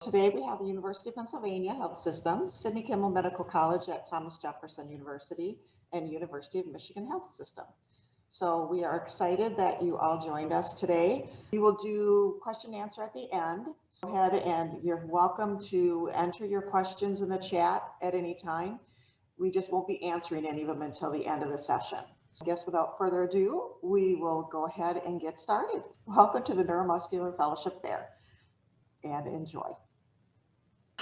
Today we have the University of Pennsylvania Health System, Sidney Kimmel Medical College at Thomas Jefferson University, and University of Michigan Health System. So we are excited that you all joined us today. We will do question and answer at the end. So go ahead and you're welcome to enter your questions in the chat at any time. We just won't be answering any of them until the end of the session. So I guess without further ado, we will go ahead and get started. Welcome to the Neuromuscular Fellowship Fair and enjoy.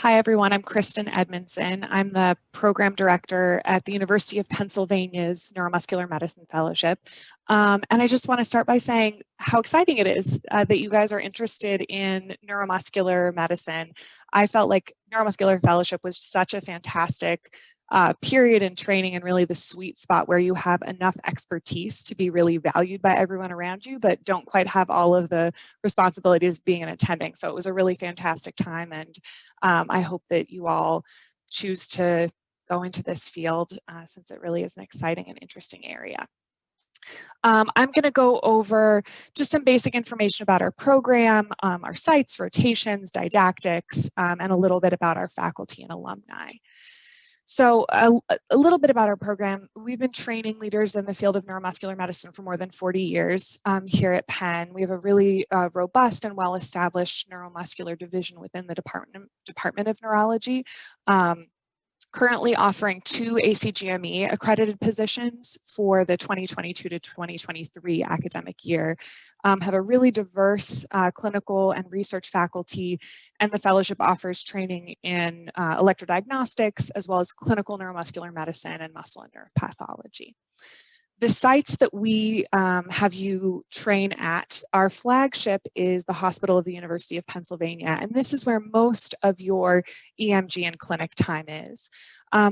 Hi, everyone. I'm Kristen Edmondson. I'm the program director at the University of Pennsylvania's Neuromuscular Medicine Fellowship. And I just want to start by saying how exciting it is that you guys are interested in neuromuscular medicine. I felt like Neuromuscular Fellowship was such a fantastic period in training and really the sweet spot where you have enough expertise to be really valued by everyone around you, but don't quite have all of the responsibilities of being an attending. So it was a really fantastic time, and I hope that you all choose to go into this field since it really is an exciting and interesting area. I'm going to go over just some basic information about our program, our sites, rotations, didactics, and a little bit about our faculty and alumni. So a little bit about our program. We've been training leaders in the field of neuromuscular medicine for more than 40 years here at Penn. We have a really robust and well-established neuromuscular division within the Department of Neurology. Currently offering 2 ACGME accredited positions for the 2022 to 2023 academic year, have a really diverse clinical and research faculty, and the fellowship offers training in electrodiagnostics as well as clinical neuromuscular medicine and muscle and nerve pathology. The sites that we have you train at, our flagship is the Hospital of the University of Pennsylvania, and this is where most of your EMG and clinic time is.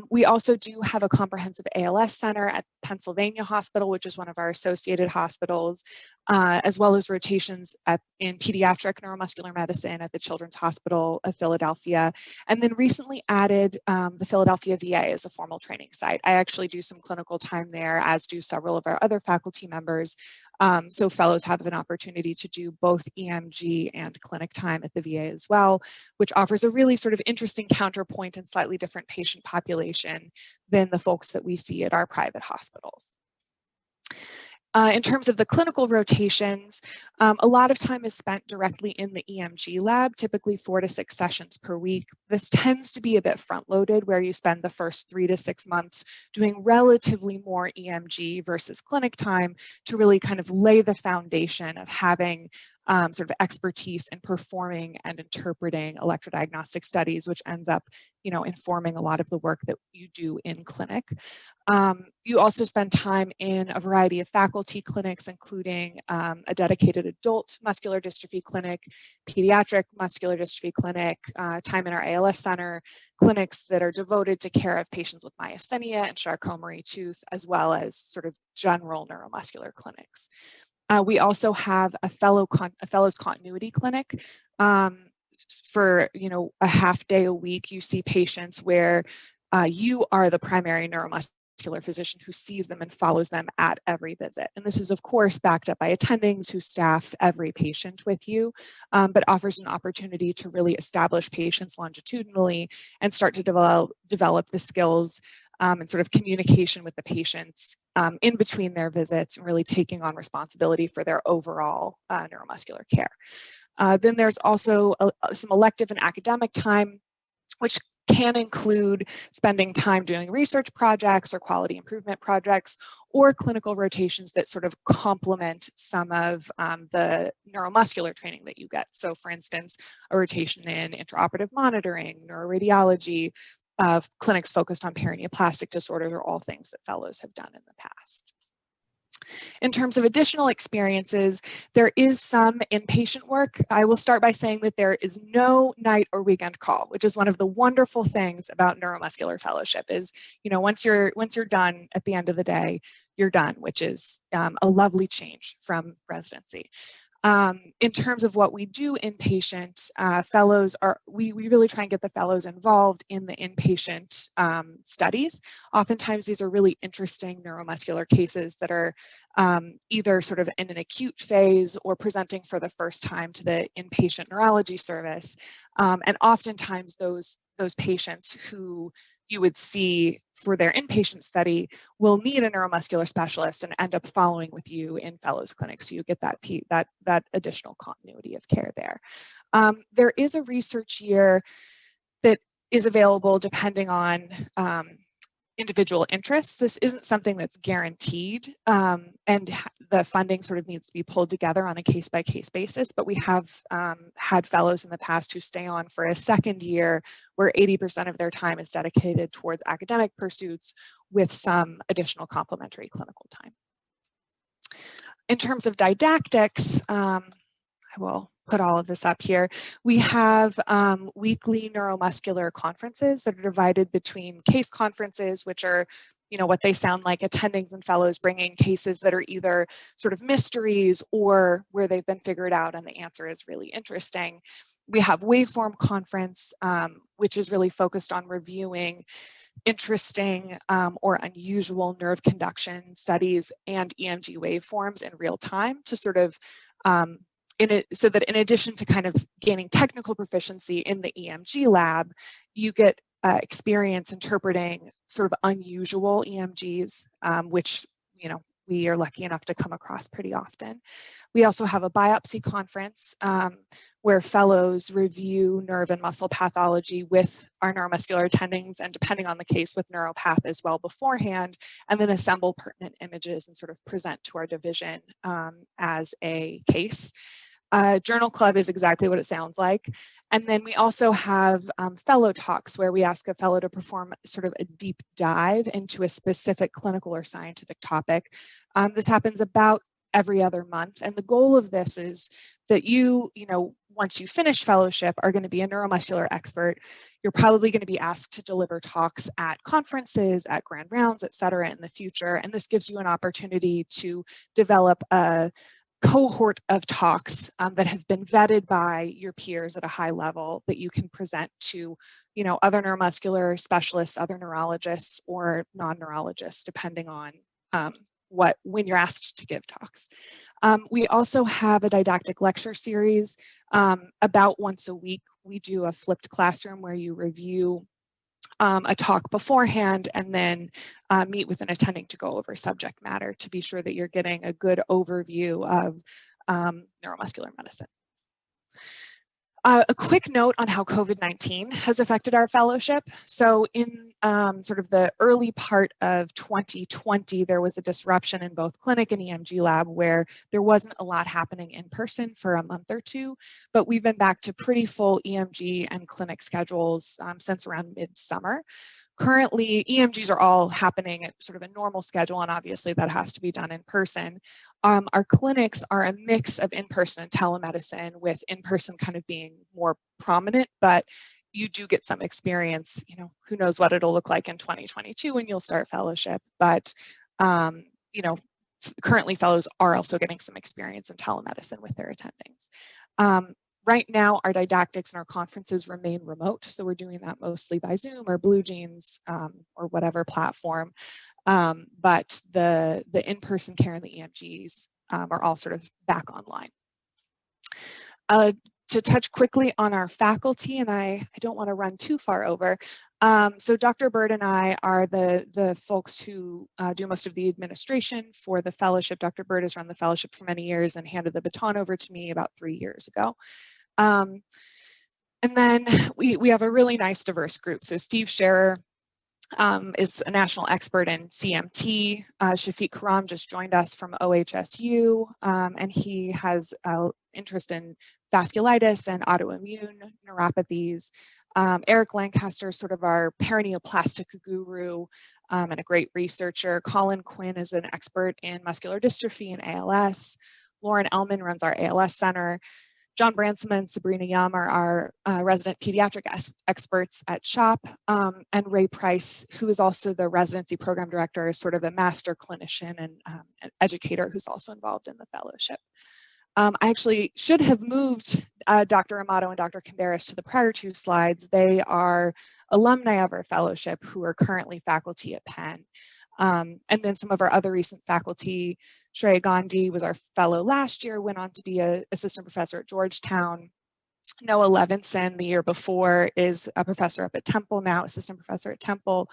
We also do have a comprehensive ALS center at Pennsylvania Hospital, which is one of our associated hospitals, as well as rotations in pediatric neuromuscular medicine at the Children's Hospital of Philadelphia, and then recently added the Philadelphia VA as a formal training site. I actually do some clinical time there, as do several of our other faculty members. So fellows have an opportunity to do both EMG and clinic time at the VA as well, which offers a really sort of interesting counterpoint and slightly different patient population than the folks that we see at our private hospitals. In terms of the clinical rotations, a lot of time is spent directly in the EMG lab, typically 4 to 6 sessions per week. This tends to be a bit front-loaded, where you spend the first 3 to 6 months doing relatively more EMG versus clinic time to really kind of lay the foundation of having sort of expertise in performing and interpreting electrodiagnostic studies, which ends up, informing a lot of the work that you do in clinic. You also spend time in a variety of faculty clinics, including a dedicated adult muscular dystrophy clinic, pediatric muscular dystrophy clinic, time in our ALS center, clinics that are devoted to care of patients with myasthenia and Charcot-Marie-Tooth, as well as sort of general neuromuscular clinics. We also have a fellows continuity clinic. For a half day a week, you see patients where you are the primary neuromuscular physician who sees them and follows them at every visit. And this is, of course, backed up by attendings who staff every patient with you, but offers an opportunity to really establish patients longitudinally and start to develop the skills and sort of communication with the patients in between their visits, and really taking on responsibility for their overall neuromuscular care. Then there's also some elective and academic time, which can include spending time doing research projects or quality improvement projects, or clinical rotations that sort of complement some of the neuromuscular training that you get. So for instance, a rotation in intraoperative monitoring, neuroradiology, clinics focused on paraneoplastic disorders are all things that fellows have done in the past. In terms of additional experiences, there is some inpatient work. I will start by saying that there is no night or weekend call, which is one of the wonderful things about neuromuscular fellowship is, once you're done at the end of the day, you're done, which is a lovely change from residency. In terms of what we do inpatient, fellows we really try and get the fellows involved in the inpatient studies. Oftentimes these are really interesting neuromuscular cases that are either sort of in an acute phase or presenting for the first time to the inpatient neurology service. And oftentimes those patients who you would see for their inpatient study will need a neuromuscular specialist and end up following with you in fellows clinics. So you get that additional continuity of care there. There is a research year that is available depending on individual interests. This isn't something that's guaranteed, and the funding sort of needs to be pulled together on a case-by-case basis, but we have had fellows in the past who stay on for a second year where 80% of their time is dedicated towards academic pursuits with some additional complementary clinical time. In terms of didactics, I will put all of this up here. We have weekly neuromuscular conferences that are divided between case conferences, which are, you know, what they sound like, attendings and fellows bringing cases that are either sort of mysteries or where they've been figured out and the answer is really interesting. We have waveform conference, which is really focused on reviewing interesting or unusual nerve conduction studies and EMG waveforms in real time to sort of so that in addition to kind of gaining technical proficiency in the EMG lab, you get experience interpreting sort of unusual EMGs, which, you know, we are lucky enough to come across pretty often. We also have a biopsy conference where fellows review nerve and muscle pathology with our neuromuscular attendings and, depending on the case, with neuropath as well beforehand, and then assemble pertinent images and sort of present to our division as a case. Journal club is exactly what it sounds like. And then we also have fellow talks where we ask a fellow to perform sort of a deep dive into a specific clinical or scientific topic. This happens about every other month. And the goal of this is that you know, once you finish fellowship, are going to be a neuromuscular expert. You're probably going to be asked to deliver talks at conferences, at grand rounds, et cetera, in the future. And this gives you an opportunity to develop a cohort of talks that have been vetted by your peers at a high level that you can present to, you know, other neuromuscular specialists, other neurologists, or non-neurologists, depending on when you're asked to give talks. We also have a didactic lecture series. About once a week, we do a flipped classroom where you review a talk beforehand and then meet with an attending to go over subject matter to be sure that you're getting a good overview of neuromuscular medicine. A quick note on how COVID-19 has affected our fellowship. So in sort of the early part of 2020, there was a disruption in both clinic and EMG lab where there wasn't a lot happening in person for a month or two, but we've been back to pretty full EMG and clinic schedules since around midsummer. Currently, EMGs are all happening at sort of a normal schedule, and obviously that has to be done in person. Our clinics are a mix of in-person and telemedicine, with in-person kind of being more prominent, but you do get some experience. You know, who knows what it'll look like in 2022 when you'll start fellowship, but you know, currently fellows are also getting some experience in telemedicine with their attendings. Right now, our didactics and our conferences remain remote, so we're doing that mostly by Zoom or BlueJeans or whatever platform. But the in-person care and the EMGs are all sort of back online. To touch quickly on our faculty, and I don't want to run too far over. So Dr. Bird and I are the folks who do most of the administration for the fellowship. Dr. Bird has run the fellowship for many years and handed the baton over to me about 3 years ago. And then we have a really nice diverse group. So Steve Scherer is a national expert in CMT. Shafiq Karam just joined us from OHSU, and he has interest in vasculitis and autoimmune neuropathies. Eric Lancaster is sort of our perineoplastic guru and a great researcher. Colin Quinn is an expert in muscular dystrophy and ALS. Lauren Ellman runs our ALS center. John Bransma and Sabrina Yum are our resident pediatric experts at SHOP, and Ray Price, who is also the residency program director, is sort of a master clinician and an educator who's also involved in the fellowship. I actually should have moved Dr. Amato and Dr. Camberis to the prior 2 slides. They are alumni of our fellowship who are currently faculty at Penn. And then some of our other recent faculty, Shreya Gandhi was our fellow last year, went on to be an assistant professor at Georgetown. Noah Levinson, the year before, is a professor up at Temple now, assistant professor at Temple.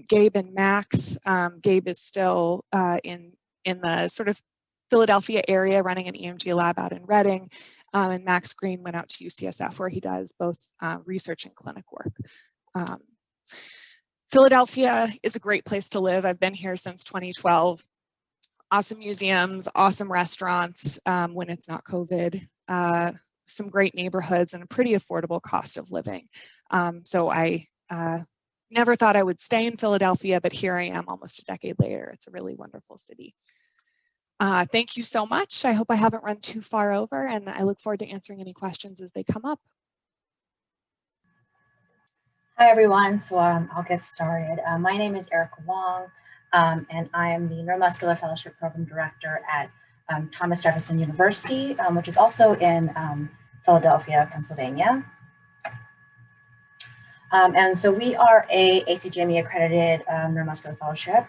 Gabe and Max, Gabe is still in the sort of Philadelphia area running an EMG lab out in Reading. And Max Green went out to UCSF where he does both research and clinic work. Philadelphia is a great place to live. I've been here since 2012. Awesome museums, awesome restaurants when it's not COVID, some great neighborhoods and a pretty affordable cost of living. So I never thought I would stay in Philadelphia, but here I am almost a decade later. It's a really wonderful city. Thank you so much. I hope I haven't run too far over, and I look forward to answering any questions as they come up. Hi, everyone. So I'll get started. My name is Erica Wong, and I am the Neuromuscular Fellowship Program Director at Thomas Jefferson University, which is also in Philadelphia, Pennsylvania. And so we are a ACGME accredited neuromuscular fellowship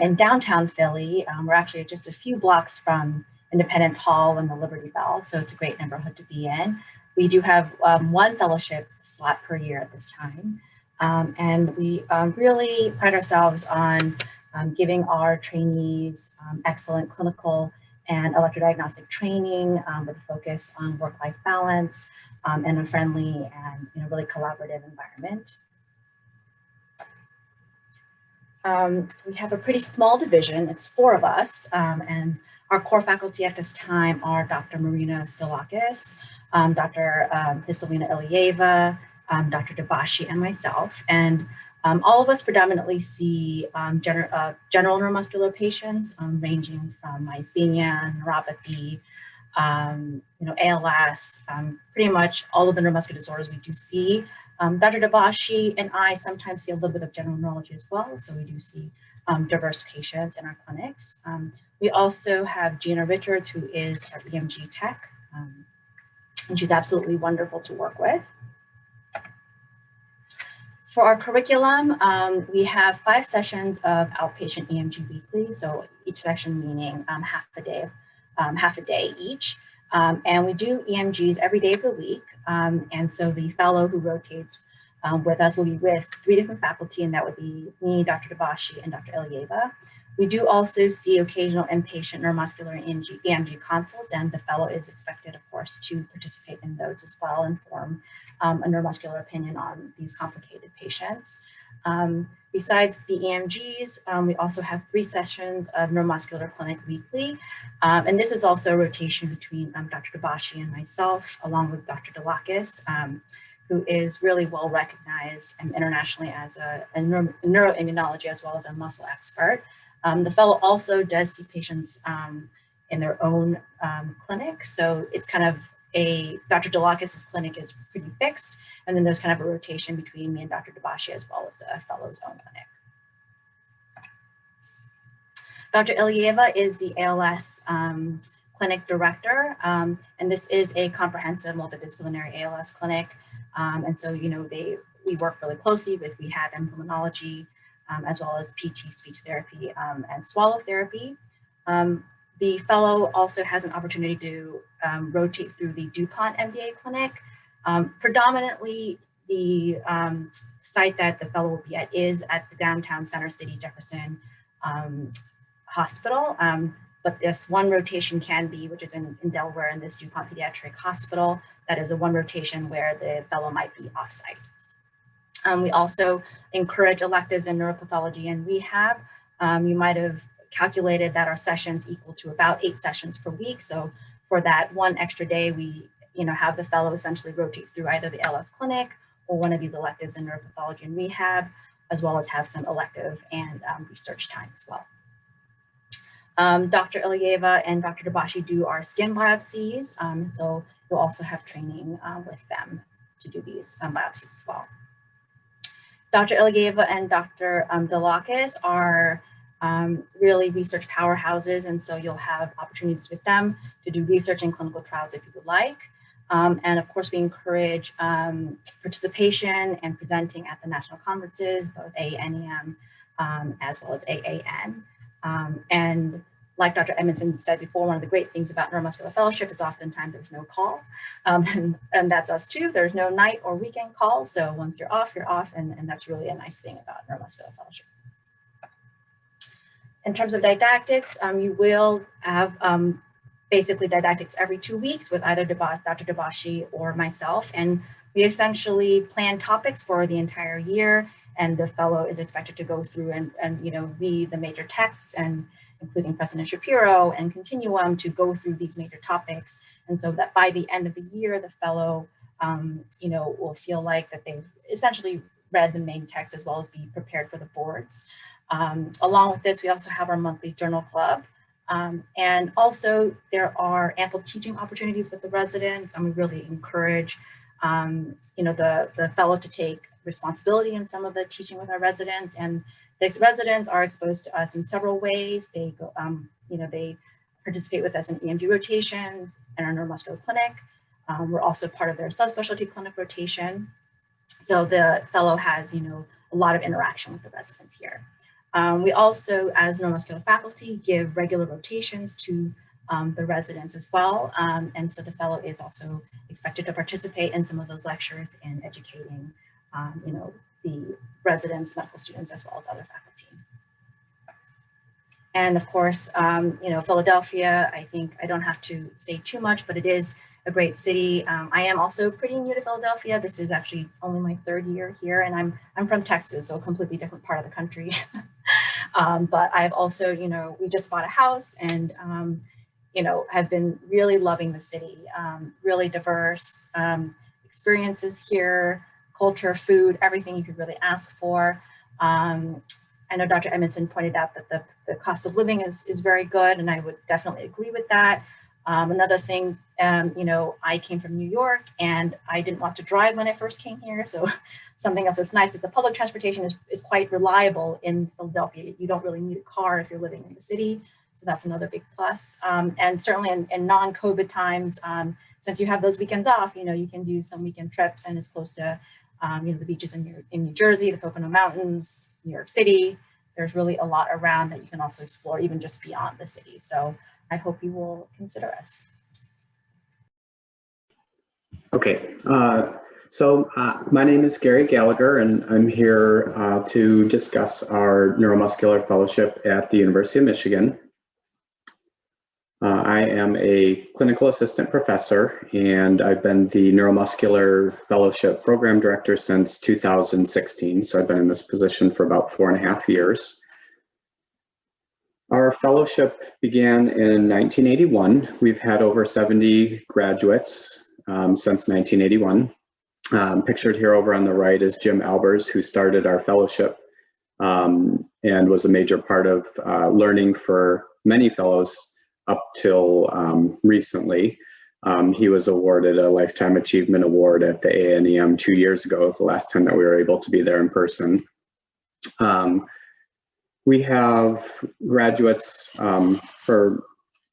in downtown Philly. We're actually just a few blocks from Independence Hall and the Liberty Bell, so it's a great neighborhood to be in. We do have one fellowship slot per year at this time. And we really pride ourselves on giving our trainees excellent clinical and electrodiagnostic training with a focus on work-life balance and a friendly and really collaborative environment. We have a pretty small division. It's 4 of us, and our core faculty at this time are Dr. Marina Stilakis, Dr. Histelina Ilieva, Dr. Debashi, and myself. And all of us predominantly see general neuromuscular patients, ranging from myasthenia, neuropathy, ALS, pretty much all of the neuromuscular disorders we do see. Dr. Debashi and I sometimes see a little bit of general neurology as well, so we do see diverse patients in our clinics. We also have Gina Richards, who is our EMG tech, and she's absolutely wonderful to work with. For our curriculum, we have 5 sessions of outpatient EMG weekly, so each session meaning half a day each. And we do EMGs every day of the week. And so the fellow who rotates with us will be with 3 different faculty, and that would be me, Dr. Debashi, and Dr. Ilieva. We do also see occasional inpatient neuromuscular EMG consults, and the fellow is expected, of course, to participate in those as well and form a neuromuscular opinion on these complicated patients. Besides the EMGs, we also have 3 sessions of neuromuscular clinic weekly. And this is also a rotation between Dr. Debashi and myself, along with Dr. Delakis, who is really well recognized internationally as a neuroimmunology as well as a muscle expert. The fellow also does see patients in their own clinic. So it's kind of Dr. Delakis' clinic is pretty fixed, and then there's kind of a rotation between me and Dr. Debashi as well as the fellow's own clinic. Dr. Ilieva is the ALS clinic director, and this is a comprehensive multidisciplinary ALS clinic. And so, we work really closely with rehab and pulmonology, as well as PT, speech therapy, and swallow therapy. The fellow also has an opportunity to rotate through the DuPont MDA clinic. Predominantly, the site that the fellow will be at is at the downtown Center City Jefferson Hospital. But this one rotation can be, which is in Delaware, in this DuPont Pediatric Hospital. That is the one rotation where the fellow might be offsite. We also encourage electives in neuropathology and rehab. You might have calculated that our sessions equal to about 8 sessions per week. So for that one extra day, we have the fellow essentially rotate through either the LS clinic or one of these electives in neuropathology and rehab, as well as have some elective and research time as well. Dr. Ilieva and Dr. Debashi do our skin biopsies. So you'll also have training with them to do these biopsies as well. Dr. Ilieva and Dr. Delakis are really research powerhouses, and so you'll have opportunities with them to do research and clinical trials if you would like. And of course, we encourage participation and presenting at the national conferences, both AANEM as well as AAN. And like Dr. Edmondson said before, one of the great things about neuromuscular fellowship is oftentimes there's no call, and that's us too. There's no night or weekend call, so once you're off, and that's really a nice thing about neuromuscular fellowship. In terms of didactics, you will have basically didactics every 2 weeks with either Dr. Debashi or myself, and we essentially plan topics for the entire year, and the fellow is expected to go through and read the major texts, and including President Shapiro and Continuum, to go through these major topics, and so that by the end of the year, the fellow will feel like that they've essentially read the main text as well as be prepared for the boards. Along with this, we also have our monthly journal club. And also there are ample teaching opportunities with the residents, and we really encourage the fellow to take responsibility in some of the teaching with our residents. And the residents are exposed to us in several ways. They go, they participate with us in EMG rotations and our neuromuscular clinic. We're also part of their subspecialty clinic rotation. So the fellow has, a lot of interaction with the residents here. We also, as neuromuscular faculty, give regular rotations to the residents as well. And so the fellow is also expected to participate in some of those lectures and educating, the residents, medical students, as well as other faculty. And of course, Philadelphia, I think I don't have to say too much, but it is a great city. I am also pretty new to Philadelphia. This is actually only my 3rd year here, and I'm from Texas, so a completely different part of the country. But I've also, we just bought a house, and have been really loving the city. Really diverse experiences here, culture, food, everything you could really ask for. I know Dr. Edmondson pointed out that the cost of living is very good, and I would definitely agree with that. Another thing, I came from New York, and I didn't want to drive when I first came here. So something else that's nice is the public transportation is quite reliable in Philadelphia. You don't really need a car if you're living in the city. So that's another big plus. And certainly in non-COVID times, since you have those weekends off, you can do some weekend trips, and it's close to, the beaches in New Jersey, the Pocono Mountains, New York City. There's really a lot around that you can also explore, even just beyond the city. So I hope you will consider us. Okay, so my name is Gary Gallagher, and I'm here to discuss our neuromuscular fellowship at the University of Michigan. I am a clinical assistant professor, and I've been the neuromuscular fellowship program director since 2016. So I've been in this position for about 4.5 years. Our fellowship began in 1981. We've had over 70 graduates since 1981. Pictured here over on the right is Jim Albers, who started our fellowship and was a major part of learning for many fellows up till recently. He was awarded a Lifetime Achievement Award at the AANEM 2 years ago, the last time that we were able to be there in person. We have graduates that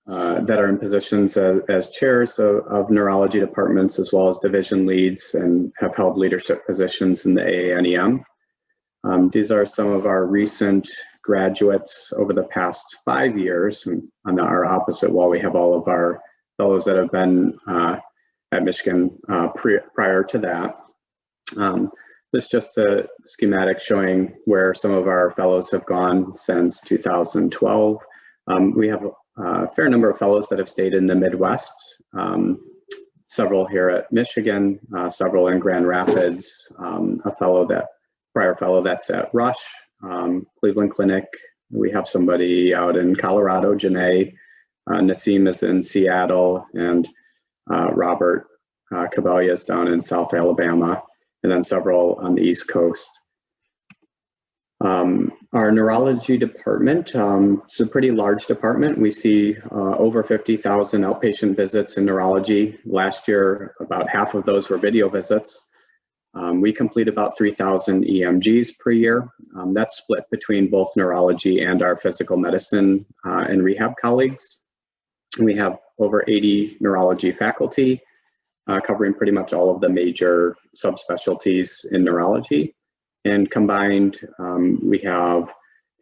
are in positions as chairs of neurology departments, as well as division leads, and have held leadership positions in the AANEM. These are some of our recent graduates over the past 5 years. On our opposite wall, we have all of our fellows that have been at Michigan prior to that. This is just a schematic showing where some of our fellows have gone since 2012. We have a fair number of fellows that have stayed in the Midwest, several here at Michigan, several in Grand Rapids, prior fellow that's at Rush, Cleveland Clinic. We have somebody out in Colorado, Janae. Nassim is in Seattle, and Robert Cabellia is down in South Alabama, and then several on the East Coast. Our neurology department is a pretty large department. We see over 50,000 outpatient visits in neurology. Last year, about half of those were video visits. We complete about 3,000 EMGs per year. That's split between both neurology and our physical medicine and rehab colleagues. We have over 80 neurology faculty, covering pretty much all of the major subspecialties in neurology. And combined, we have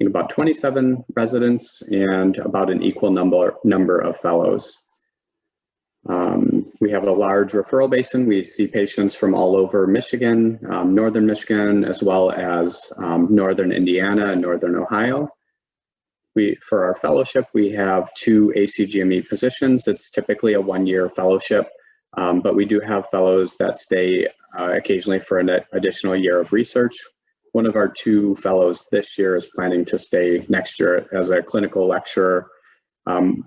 about 27 residents and about an equal number of fellows. We have a large referral basin. We see patients from all over Michigan, northern Michigan, as well as northern Indiana and northern Ohio. For our fellowship, we have 2 ACGME positions. It's typically a 1-year fellowship, but we do have fellows that stay occasionally for an additional year of research. One of our 2 fellows this year is planning to stay next year as a clinical lecturer.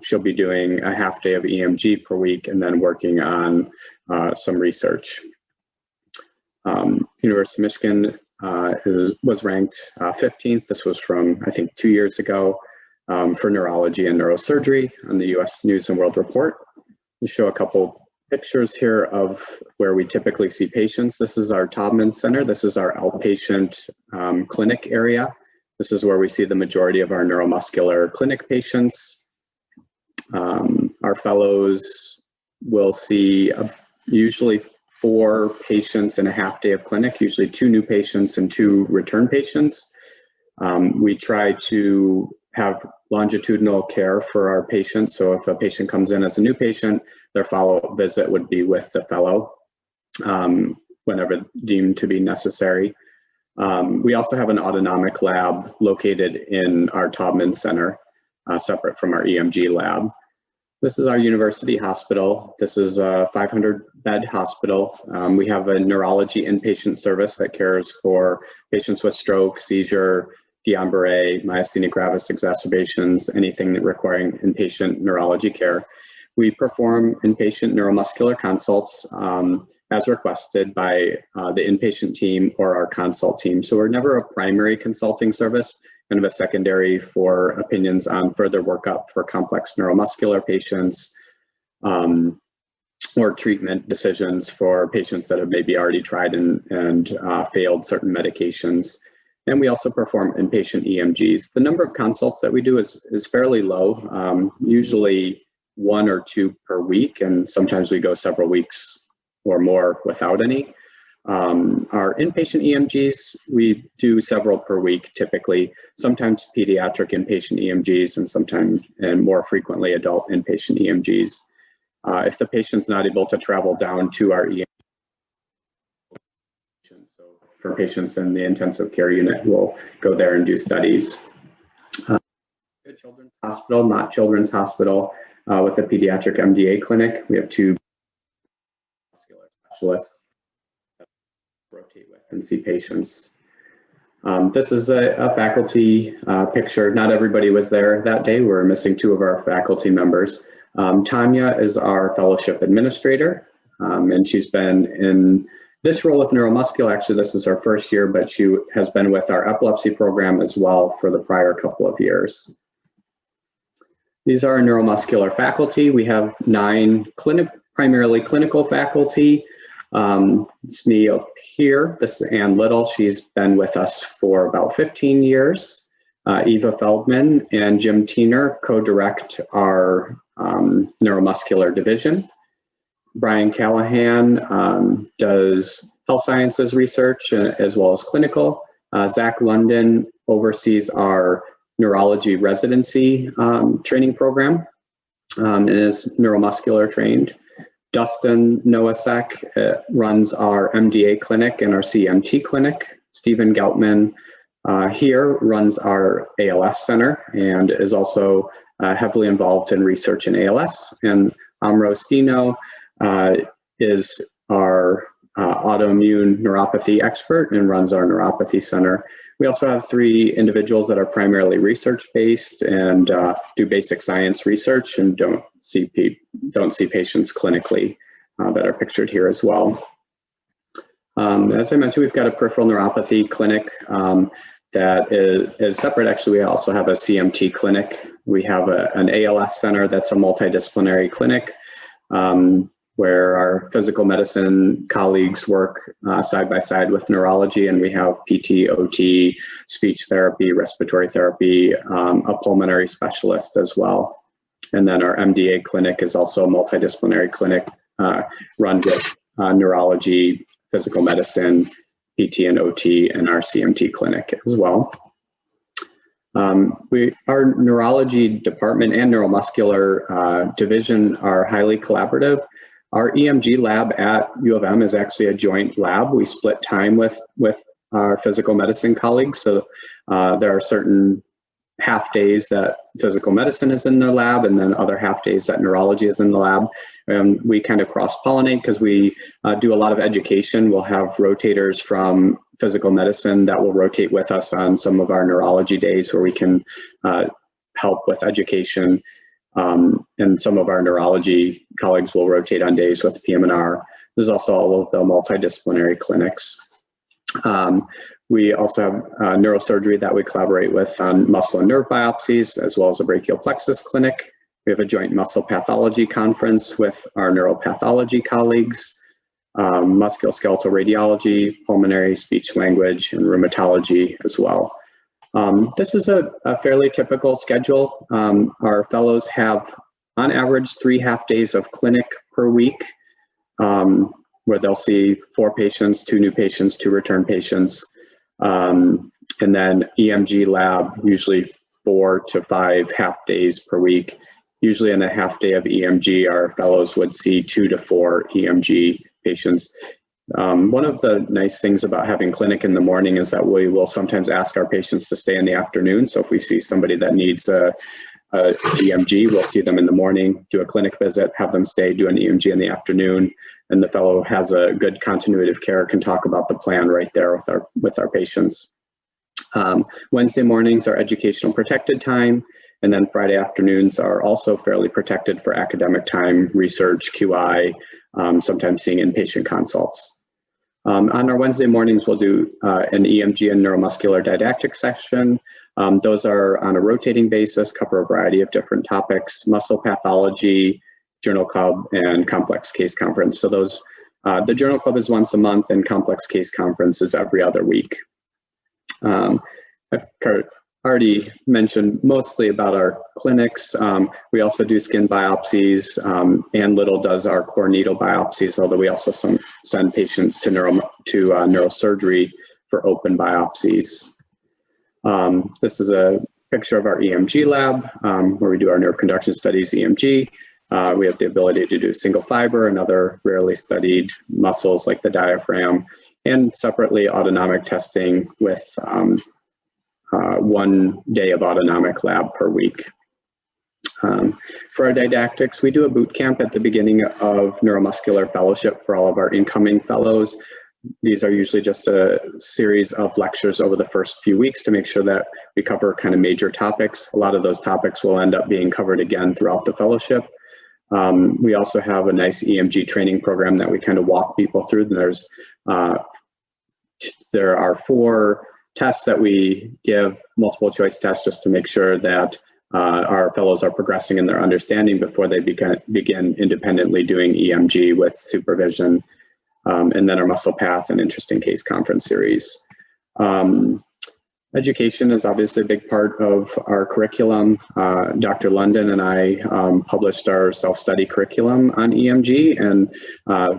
She'll be doing a half day of EMG per week and then working on some research. University of Michigan was ranked 15th. This was from, I think, 2 years ago for neurology and neurosurgery on the US News and World Report. We show a couple pictures here of where we typically see patients. This is our Taubman Center. This is our outpatient clinic area. This is where we see the majority of our neuromuscular clinic patients. Our fellows will see usually 4 patients in a half day of clinic, usually 2 new patients and 2 return patients. We try to have longitudinal care for our patients. So if a patient comes in as a new patient, their follow-up visit would be with the fellow whenever deemed to be necessary. We also have an autonomic lab located in our Taubman Center, separate from our EMG lab. This is our university hospital. This is a 500-bed hospital. We have a neurology inpatient service that cares for patients with stroke, seizure, Guillain-Barré, myasthenia gravis exacerbations, anything that requiring inpatient neurology care. We perform inpatient neuromuscular consults as requested by the inpatient team or our consult team. So we're never a primary consulting service, kind of a secondary for opinions on further workup for complex neuromuscular patients or treatment decisions for patients that have maybe already tried and failed certain medications. And we also perform inpatient EMGs. The number of consults that we do is fairly low, usually 1 or 2 per week, and sometimes we go several weeks or more without any. Our inpatient EMGs, we do several per week typically, sometimes pediatric inpatient EMGs and sometimes and more frequently adult inpatient EMGs. If the patient's not able to travel down to our EMG, so for patients in the intensive care unit, we'll go there and do studies. Children's Hospital, not Children's Hospital, with a pediatric MDA clinic. We have 2 muscular specialists that rotate with and see patients. This is a faculty picture. Not everybody was there that day. We're missing 2 of our faculty members. Tanya is our fellowship administrator, and she's been in this role with neuromuscular. Actually, this is her first year, but she has been with our epilepsy program as well for the prior couple of years. These are our neuromuscular faculty. We have 9 primarily clinical faculty. It's me up here. This is Ann Little. She's been with us for about 15 years. Eva Feldman and Jim Tiener co-direct our Neuromuscular Division. Brian Callahan does health sciences research as well as clinical. Zach London oversees our neurology residency training program and is neuromuscular trained. Dustin Nowacek runs our MDA clinic and our CMT clinic. Stephen Geltman here runs our ALS center and is also heavily involved in research in ALS. And Amro Stino is our autoimmune neuropathy expert and runs our neuropathy center. We also have 3 individuals that are primarily research-based and do basic science research and don't see patients clinically that are pictured here as well. As I mentioned, we've got a peripheral neuropathy clinic that is separate. Actually, we also have a CMT clinic. We have an ALS center that's a multidisciplinary clinic where our physical medicine colleagues work side by side with neurology, and we have PT, OT, speech therapy, respiratory therapy, a pulmonary specialist as well. And then our MDA clinic is also a multidisciplinary clinic run with neurology, physical medicine, PT and OT, and our CMT clinic as well. Our neurology department and neuromuscular division are highly collaborative. Our EMG lab at U of M is actually a joint lab. We split time with our physical medicine colleagues. So there are certain half days that physical medicine is in the lab, and then other half days that neurology is in the lab. We kind of cross-pollinate because we do a lot of education. We'll have rotators from physical medicine that will rotate with us on some of our neurology days where we can help with education. And some of our neurology colleagues will rotate on days with PM&R. There's also all of the multidisciplinary clinics. We also have neurosurgery that we collaborate with on muscle and nerve biopsies, as well as a brachial plexus clinic. We have a joint muscle pathology conference with our neuropathology colleagues, musculoskeletal radiology, pulmonary, speech language, and rheumatology as well. This is a fairly typical schedule. Our fellows have, on average, 3 half days of clinic per week, where they'll see 4 patients, 2 new patients, 2 return patients. And then EMG lab, usually 4 to 5 half days per week. Usually in a half day of EMG, our fellows would see 2 to 4 EMG patients. One of the nice things about having clinic in the morning is that we will sometimes ask our patients to stay in the afternoon. So if we see somebody that needs a EMG, we'll see them in the morning, do a clinic visit, have them stay, do an EMG in the afternoon, and the fellow has a good continuity of care, can talk about the plan right there with our patients. Wednesday mornings are educational protected time, and then Friday afternoons are also fairly protected for academic time, research, QI, sometimes seeing inpatient consults. On our Wednesday mornings, we'll do an EMG and neuromuscular didactic session. Those are on a rotating basis, cover a variety of different topics: muscle pathology, journal club, and complex case conference. So those, the journal club is once a month, and complex case conference is every other week. I've already mentioned mostly about our clinics. We also do skin biopsies, and Little does our core needle biopsies, although we also send patients to neurosurgery for open biopsies. This is a picture of our EMG lab, where we do our nerve conduction studies, EMG. We have the ability to do single fiber and other rarely studied muscles like the diaphragm, and separately autonomic testing with 1 day of autonomic lab per week. For our didactics, we do a boot camp at the beginning of neuromuscular fellowship for all of our incoming fellows. These are usually just a series of lectures over the first few weeks to make sure that we cover kind of major topics. A lot of those topics will end up being covered again throughout the fellowship. We also have a nice EMG training program that we kind of walk people through. There are 4 tests that we give, multiple choice tests, just to make sure that our fellows are progressing in their understanding before they begin independently doing EMG with supervision. And then our muscle path and interesting case conference series. Education is obviously a big part of our curriculum. Dr. London and I published our self-study curriculum on EMG and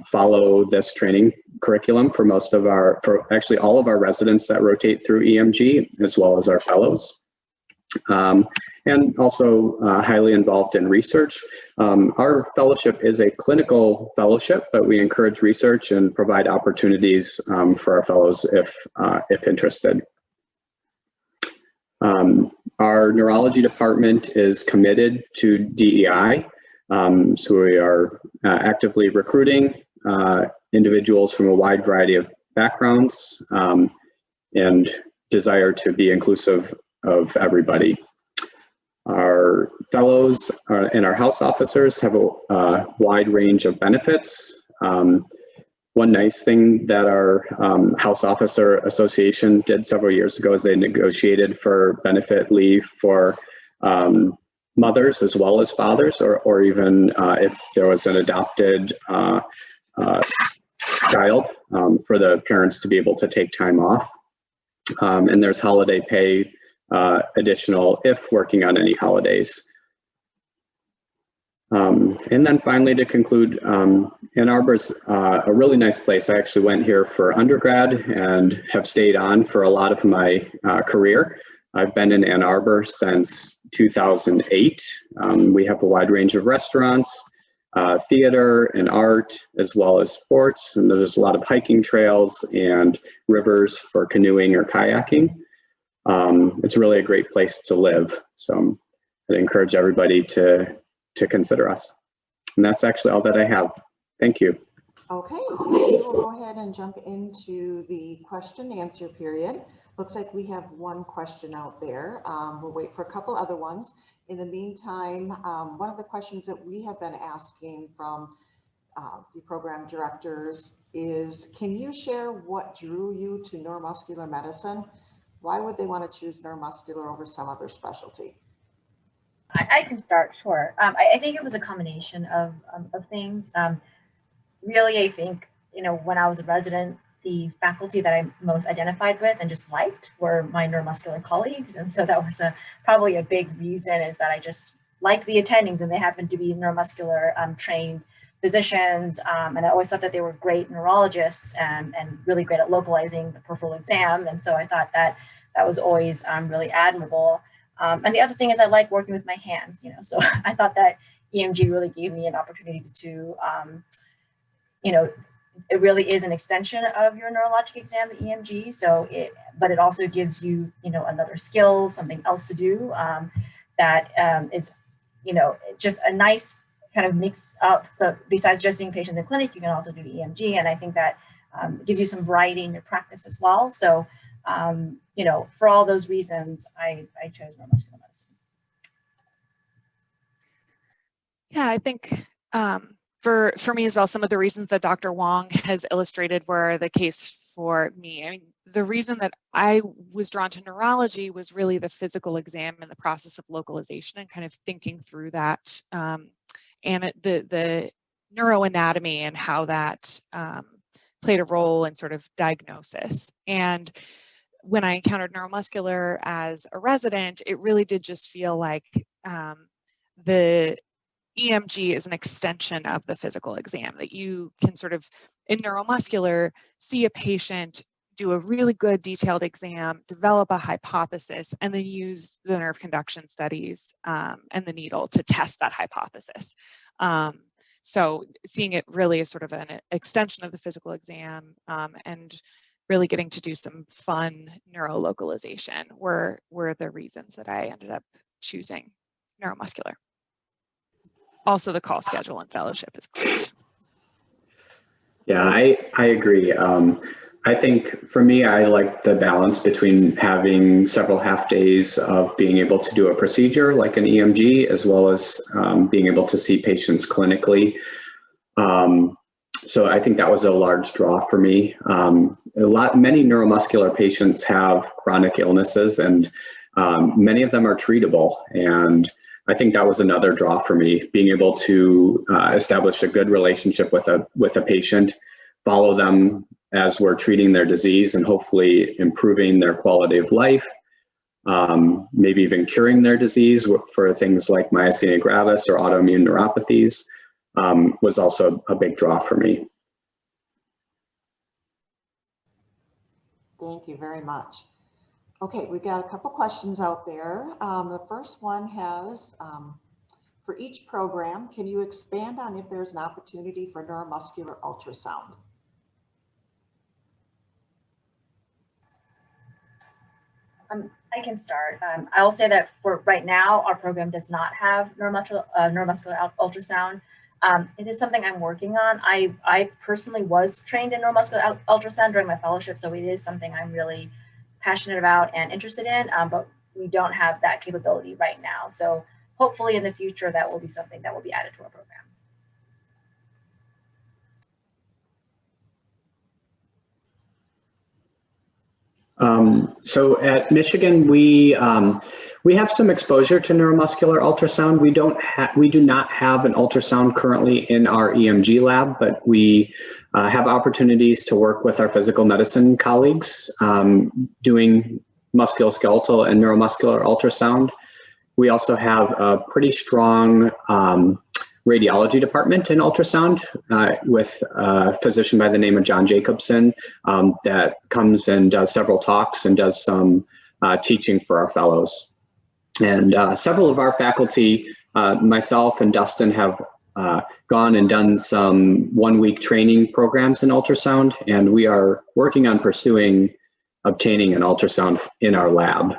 follow this training curriculum for actually all of our residents that rotate through EMG, as well as our fellows. And also highly involved in research. Our fellowship is a clinical fellowship, but we encourage research and provide opportunities for our fellows if interested. Our neurology department is committed to DEI, so we are actively recruiting individuals from a wide variety of backgrounds and desire to be inclusive of everybody. Our fellows and our house officers have a wide range of benefits. One nice thing that our House Officer Association did several years ago is they negotiated for benefit leave for mothers as well as fathers, or even if there was an adopted child, for the parents to be able to take time off. And there's holiday pay additional if working on any holidays. And then finally, to conclude, Ann Arbor's a really nice place. I actually went here for undergrad and have stayed on for a lot of my career. I've been in Ann Arbor since 2008. We have a wide range of restaurants, theater and art, as well as sports. And there's a lot of hiking trails and rivers for canoeing or kayaking. It's really a great place to live. So I'd encourage everybody to consider us. And that's actually all that I have. Thank you. Okay, so we will go ahead and jump into the question and answer period. Looks like we have one question out there. We'll wait for a couple other ones. In the meantime, one of the questions that we have been asking from the program directors is, can you share what drew you to neuromuscular medicine? Why would they want to choose neuromuscular over some other specialty? I can start, sure. I think it was a combination of things. Really, I think, when I was a resident, the faculty that I most identified with and just liked were my neuromuscular colleagues. And so that was probably a big reason, is that I just liked the attendings, and they happened to be neuromuscular trained physicians. And I always thought that they were great neurologists and really great at localizing the peripheral exam. And so I thought that was always really admirable. And the other thing is I like working with my hands, so I thought that EMG really gave me an opportunity to, it really is an extension of your neurologic exam, the EMG. But it also gives you, another skill, something else to do that is, just a nice kind of mix up. So besides just seeing patients in clinic, you can also do EMG. And I think that gives you some variety in your practice as well. So, for all those reasons, I chose neuromuscular medicine. Yeah, I think for me as well, some of the reasons that Dr. Wong has illustrated were the case for me. I mean, the reason that I was drawn to neurology was really the physical exam and the process of localization and kind of thinking through that, and the neuroanatomy and how that played a role in sort of diagnosis. And when I encountered neuromuscular as a resident, it really did just feel like the EMG is an extension of the physical exam, that you can sort of, in neuromuscular, see a patient, do a really good detailed exam, develop a hypothesis, and then use the nerve conduction studies and the needle to test that hypothesis. So seeing it really as sort of an extension of the physical exam and really getting to do some fun neurolocalization were the reasons that I ended up choosing neuromuscular. Also, the call schedule and fellowship is great. Yeah, I agree. I think for me, I like the balance between having several half days of being able to do a procedure like an EMG, as well as being able to see patients clinically. So I think that was a large draw for me. Many neuromuscular patients have chronic illnesses, and many of them are treatable. And I think that was another draw for me, being able to establish a good relationship with a patient, follow them as we're treating their disease and hopefully improving their quality of life, maybe even curing their disease for things like myasthenia gravis or autoimmune neuropathies, was also a big draw for me. Thank you very much. Okay, we've got a couple questions out there. The first one has, for each program, can you expand on if there's an opportunity for neuromuscular ultrasound? I can start. I will say that for right now, our program does not have neuromuscular ultrasound. It is something I'm working on. I personally was trained in neuromuscular ultrasound during my fellowship, so it is something I'm really passionate about and interested in, but we don't have that capability right now. So hopefully in the future, that will be something that will be added to our program. So at Michigan, we have some exposure to neuromuscular ultrasound. We do not have an ultrasound currently in our EMG lab, but we have opportunities to work with our physical medicine colleagues doing musculoskeletal and neuromuscular ultrasound. We also have a pretty strong radiology department in ultrasound with a physician by the name of John Jacobson that comes and does several talks and does some teaching for our fellows. And several of our faculty, myself and Dustin, have gone and done some one-week training programs in ultrasound, and we are working on obtaining an ultrasound in our lab.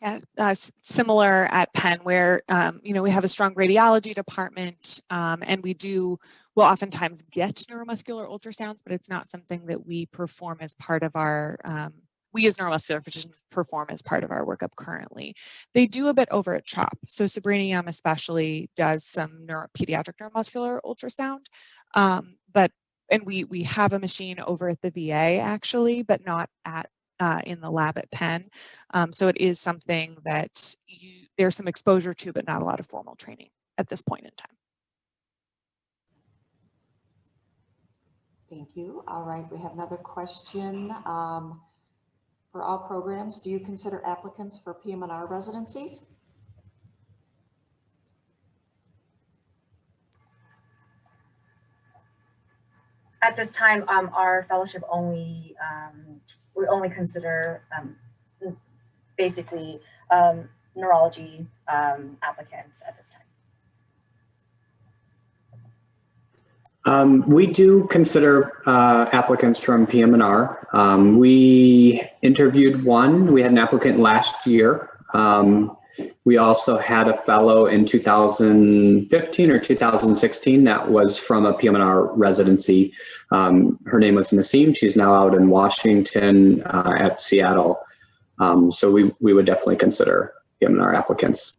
Yeah, similar at Penn, where we have a strong radiology department, and we'll oftentimes get neuromuscular ultrasounds, but it's not something that we perform as part of our. We as neuromuscular physicians perform as part of our workup currently. They do a bit over at CHOP. So Sabrina especially does some pediatric neuromuscular ultrasound, and we have a machine over at the VA actually, but not at in the lab at Penn. So it is something that there's some exposure to, but not a lot of formal training at this point in time. Thank you. All right, we have another question. For all programs, do you consider applicants for PM&R residencies? At this time, our fellowship we only consider basically neurology applicants at this time. We do consider applicants from PM&R. We interviewed one. We had an applicant last year. We also had a fellow in 2015 or 2016 that was from a PM&R residency. Her name was Nassim. She's now out in Washington at Seattle. So we would definitely consider PM&R applicants.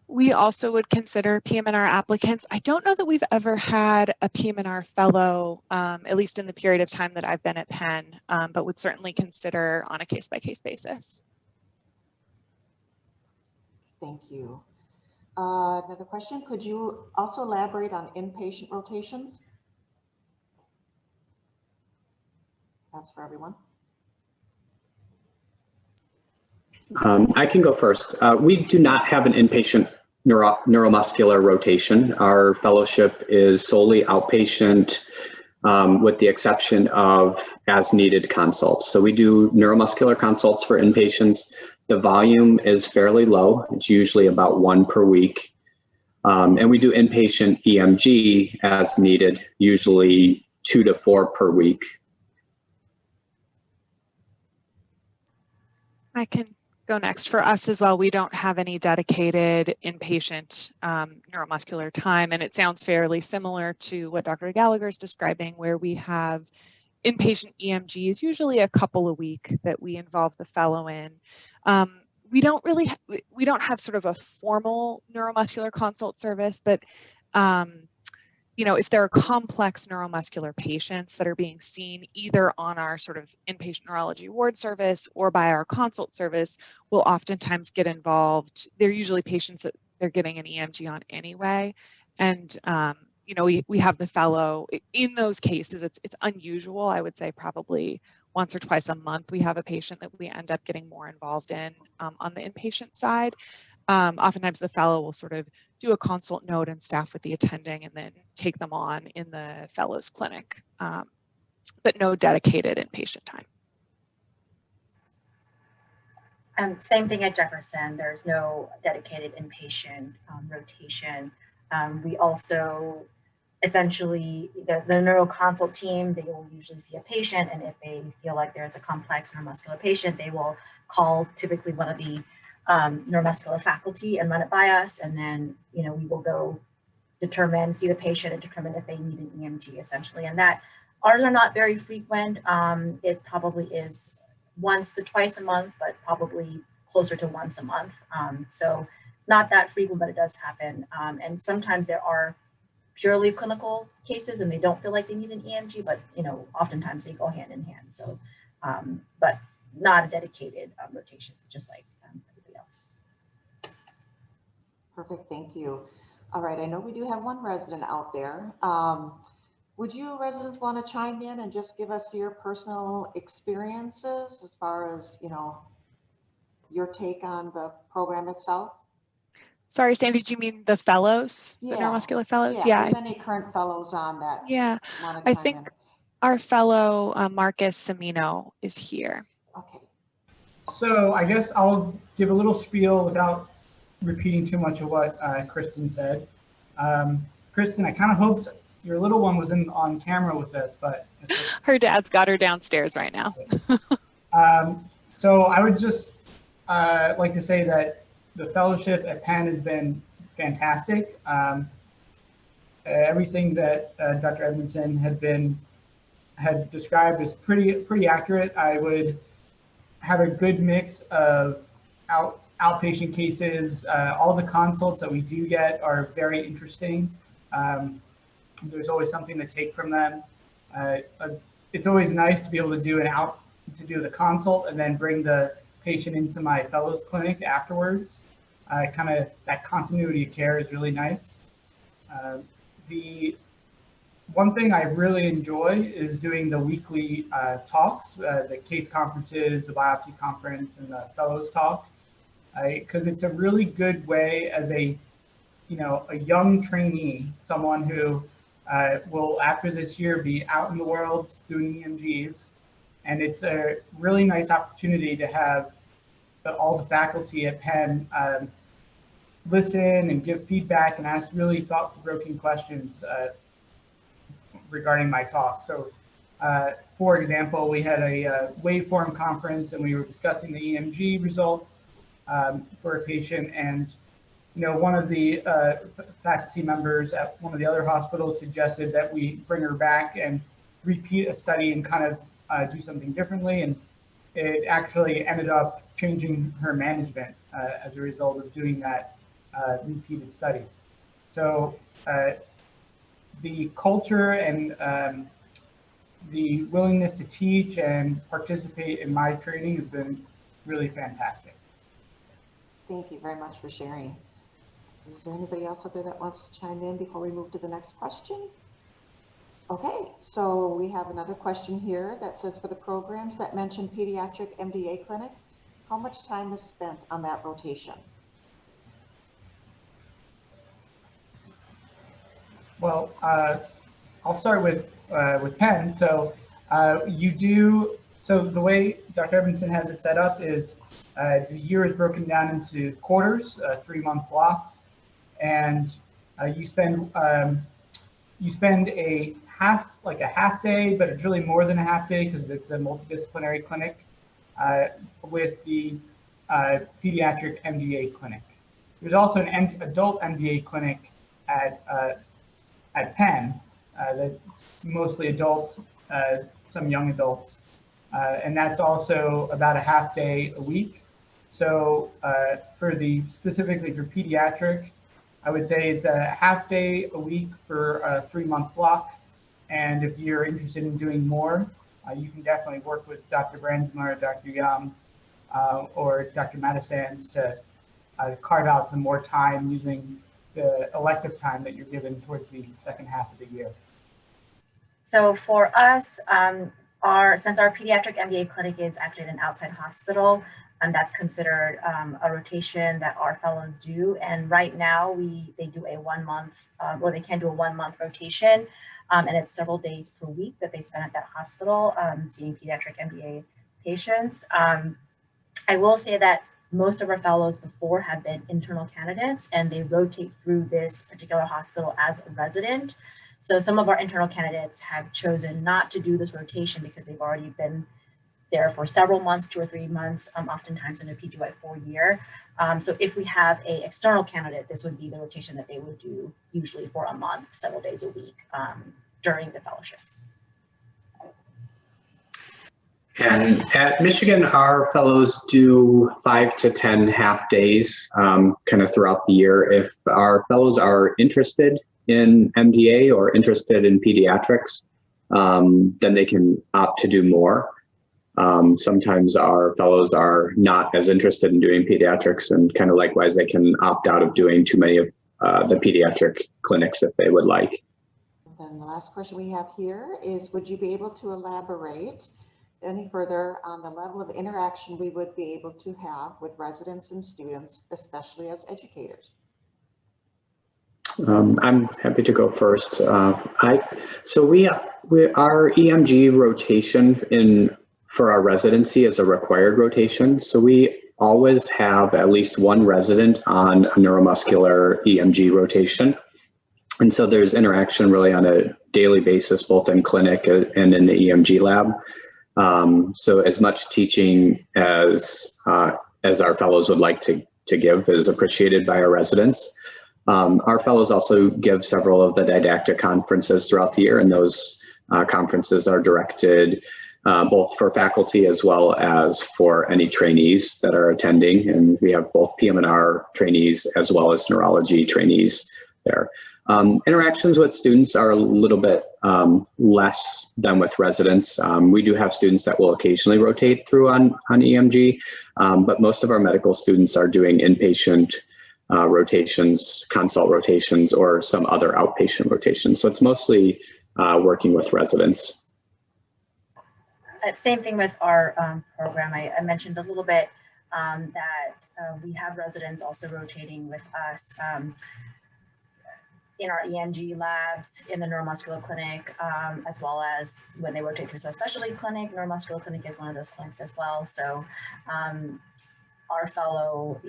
We also would consider PM&R applicants. I don't know that we've ever had a PM&R fellow, at least in the period of time that I've been at Penn, but would certainly consider on a case-by-case basis. Thank you. Another question, could you also elaborate on inpatient rotations? That's for everyone. I can go first. We do not have an inpatient neuromuscular rotation. Our fellowship is solely outpatient, with the exception of as needed consults. So we do neuromuscular consults for inpatients. The volume is fairly low. It's usually about 1 per week. And we do inpatient EMG as needed, usually 2 to 4 per week. I can go next. For us as well, we don't have any dedicated inpatient neuromuscular time, and it sounds fairly similar to what Dr. Gallagher is describing, where we have inpatient EMGs, usually a couple a week, that we involve the fellow in. We don't have sort of a formal neuromuscular consult service, but if there are complex neuromuscular patients that are being seen either on our sort of inpatient neurology ward service or by our consult service, we'll oftentimes get involved. They're usually patients that they're getting an EMG on anyway. And, we have the fellow in those cases. It's unusual. I would say probably once or twice a month, we have a patient that we end up getting more involved in on the inpatient side. Oftentimes the fellow will sort of do a consult note and staff with the attending and then take them on in the fellow's clinic, but no dedicated inpatient time. Same thing at Jefferson. There's no dedicated inpatient rotation. We also essentially, the neuroconsult team, they will usually see a patient, and if they feel like there's a complex neuromuscular patient, they will call typically one of the neuromuscular faculty and run it by us, and then we will go see the patient and determine if they need an EMG essentially. And that ours are not very frequent. It probably is once to twice a month, but probably closer to once a month. So not that frequent, but it does happen. And sometimes there are purely clinical cases and they don't feel like they need an EMG, but oftentimes they go hand in hand. So, but not a dedicated rotation, just like everybody else. Perfect, thank you. All right, I know we do have one resident out there. Would you residents want to chime in and just give us your personal experiences as far as, your take on the program itself? Sorry, Sandy, did you mean the fellows, the neuromuscular fellows? Yeah. If there's any current fellows on that. Yeah, want to chime in. our fellow Marcus Semino is here. Okay. So I guess I'll give a little spiel without repeating too much of what Kristen said. Kristen, I kind of hoped your little one was on camera with us, but Her dad's got her downstairs right now. So I would just like to say that the fellowship at Penn has been fantastic. Everything that Dr. Edmondson had described is pretty accurate. I would have a good mix of outpatient cases. All the consults that we do get are very interesting. There's always something to take from them. It's always nice to be able to do the consult and then bring the patient into my fellows clinic afterwards. Kind of that continuity of care is really nice. The one thing I really enjoy is doing the weekly talks, the case conferences, the biopsy conference, and the fellows talk, because it's a really good way as a young trainee, someone who will after this year be out in the world doing EMGs, and it's a really nice opportunity to have all the faculty at Penn listen and give feedback and ask really thought-provoking questions regarding my talk. So, for example, we had a waveform conference and we were discussing the EMG results for a patient, and one of the faculty members at one of the other hospitals suggested that we bring her back and repeat a study and kind of do something differently, and it actually ended up changing her management as a result of doing that repeated study. So the culture and the willingness to teach and participate in my training has been really fantastic. Thank you very much for sharing. Is there anybody else out there that wants to chime in before we move to the next question? Okay, so we have another question here that says, for the programs that mention pediatric MDA clinic, how much time is spent on that rotation? Well, I'll start with Penn. So so the way Dr. Edmondson has it set up is the year is broken down into quarters, 3-month blocks, and you spend a half day, but it's really more than a half day because it's a multidisciplinary clinic with the pediatric MDA clinic. There's also an adult MDA clinic at Penn that's mostly adults, some young adults, and that's also about a half day a week. So specifically for pediatric, I would say it's a half day a week for a 3-month block. And if you're interested in doing more, you can definitely work with Dr. Brandsma, Dr. Young, or Dr. Madisans to carve out some more time using the elective time that you're given towards the second half of the year. So for us, since our pediatric MDA clinic is actually at an outside hospital, that's considered a rotation that our fellows do. And right now they do a 1 month, or they can do a 1 month rotation. And it's several days per week that they spend at that hospital seeing pediatric MDA patients. I will say that most of our fellows before have been internal candidates, and they rotate through this particular hospital as a resident. So some of our internal candidates have chosen not to do this rotation because they've already been there for several months, 2 or 3 months, oftentimes in a PGY4 year. So if we have an external candidate, this would be the rotation that they would do usually for a month, several days a week during the fellowship. And at Michigan, our fellows do 5 to 10 half days kind of throughout the year. If our fellows are interested in MDA or interested in pediatrics, then they can opt to do more. Sometimes our fellows are not as interested in doing pediatrics, and kind of likewise, they can opt out of doing too many of the pediatric clinics if they would like. And the last question we have here is, would you be able to elaborate any further on the level of interaction we would be able to have with residents and students, especially as educators? I'm happy to go first. So our EMG rotation for our residency is a required rotation. So we always have at least one resident on a neuromuscular EMG rotation. And so there's interaction really on a daily basis, both in clinic and in the EMG lab. So as much teaching as our fellows would like to give is appreciated by our residents. Our fellows also give several of the didactic conferences throughout the year, and those conferences are directed both for faculty as well as for any trainees that are attending. And we have both PM&R trainees as well as neurology trainees there. Interactions with students are a little bit less than with residents. We do have students that will occasionally rotate through on EMG, but most of our medical students are doing inpatient rotations, consult rotations, or some other outpatient rotations. So it's mostly working with residents. Same thing with our program. I mentioned a little bit that we have residents also rotating with us in our EMG labs, in the neuromuscular clinic, as well as when they rotate through a specialty clinic. Neuromuscular clinic is one of those clinics as well. So our fellow,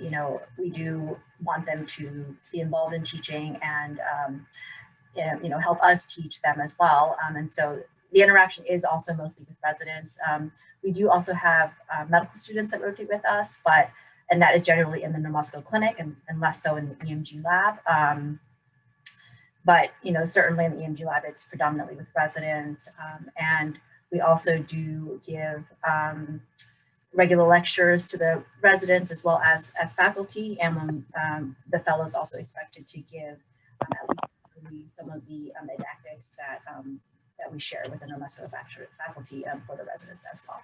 we do want them to be involved in teaching and, help us teach them as well. And so the interaction is also mostly with residents. We do also have medical students that rotate with us, and that is generally in the neuromuscular clinic and less so in the EMG lab. But, certainly in the EMG lab, it's predominantly with residents. And we also do give regular lectures to the residents as well as faculty. And the fellows also expected to give at least some of the didactics that we share with the neuromuscular faculty for the residents as well.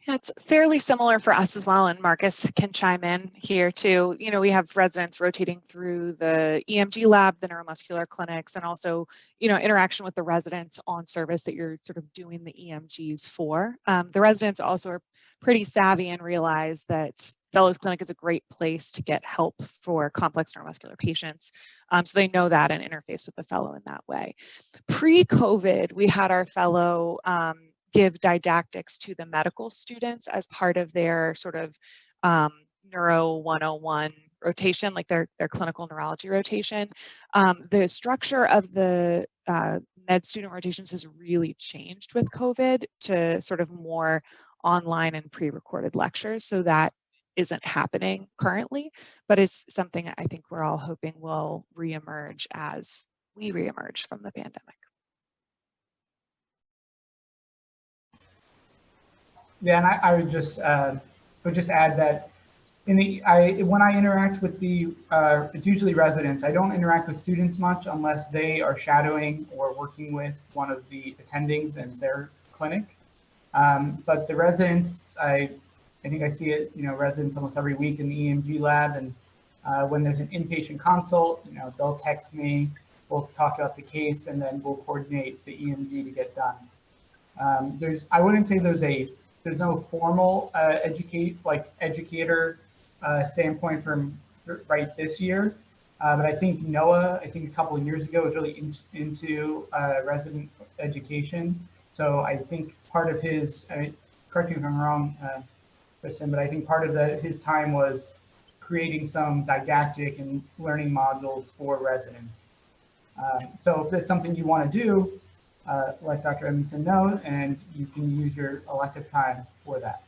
Yeah, it's fairly similar for us as well, and Marcus can chime in here too. We have residents rotating through the EMG lab, the neuromuscular clinics, and also, interaction with the residents on service that you're sort of doing the EMGs for. The residents also are pretty savvy and realize that Fellows Clinic is a great place to get help for complex neuromuscular patients. So they know that and interface with the fellow in that way. Pre-COVID, we had our fellow give didactics to the medical students as part of their sort of Neuro 101 rotation, like their clinical neurology rotation. The structure of the med student rotations has really changed with COVID to sort of more online and pre-recorded lectures. So that isn't happening currently, but is something I think we're all hoping will reemerge as we reemerge from the pandemic. Yeah, and I would just add that when I interact with it's usually residents. I don't interact with students much unless they are shadowing or working with one of the attendings in their clinic. But the residents, I think I see it, residents almost every week in the EMG lab, and when there's an inpatient consult, they'll text me, we'll talk about the case, and then we'll coordinate the EMG to get done. I wouldn't say there's no formal educator standpoint from right this year, but I think Noah, a couple of years ago, was really into resident education. So I think part of his, correct me if I'm wrong, Kristen, but I think part of his time was creating some didactic and learning modules for residents. So if it's something you want to do, let Dr. Edmondson know, and you can use your elective time for that.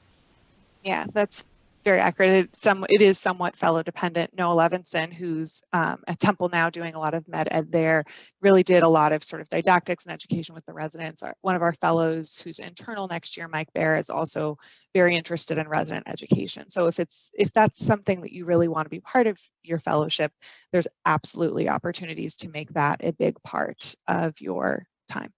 Yeah, that's very accurate. It is somewhat fellow dependent. Noah Levinson, who's at Temple now doing a lot of med ed there, really did a lot of sort of didactics and education with the residents. One of our fellows who's internal next year, Mike Bear, is also very interested in resident education. So if that's something that you really want to be part of your fellowship, there's absolutely opportunities to make that a big part of your time.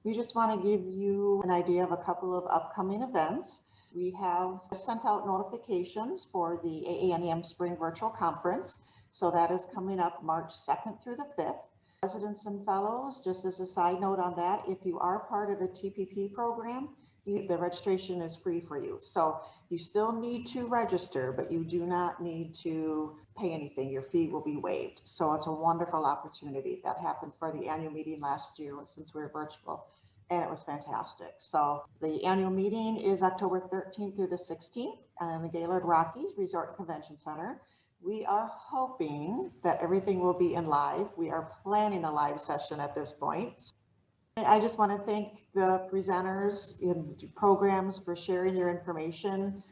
We just want to give you an idea of a couple of upcoming events. We have sent out notifications for the AANEM Spring Virtual Conference. So that is coming up March 2nd through the 5th. Residents and fellows, just as a side note on that, if you are part of the TPP program, The registration is free for you. So you still need to register, but you do not need to pay anything. Your fee will be waived. So it's a wonderful opportunity. That happened for the annual meeting last year since we were virtual, and it was fantastic. So the annual meeting is October 13th through the 16th in the Gaylord Rockies Resort and Convention Center. We are hoping that everything will be in live. We are planning a live session at this point. I just want to thank the presenters in programs for sharing your information.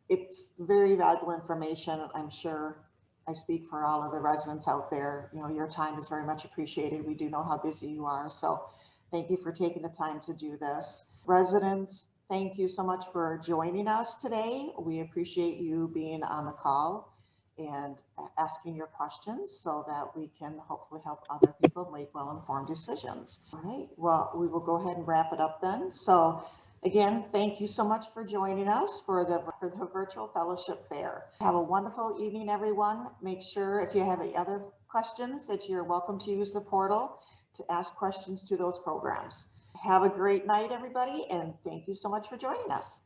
It's very valuable information. I'm sure I speak for all of the residents out there. You know, your time is very much appreciated. We do know how busy you are. So thank you for taking the time to do this. Residents, thank you so much for joining us today. We appreciate you being on the call and asking your questions so that we can hopefully help other people make well-informed decisions. All right, well, we will go ahead and wrap it up then. So again, thank you so much for joining us for the virtual fellowship fair. Have a wonderful evening, everyone. Make sure if you have any other questions that you're welcome to use the portal to ask questions to those programs. Have a great night, everybody, and thank you so much for joining us.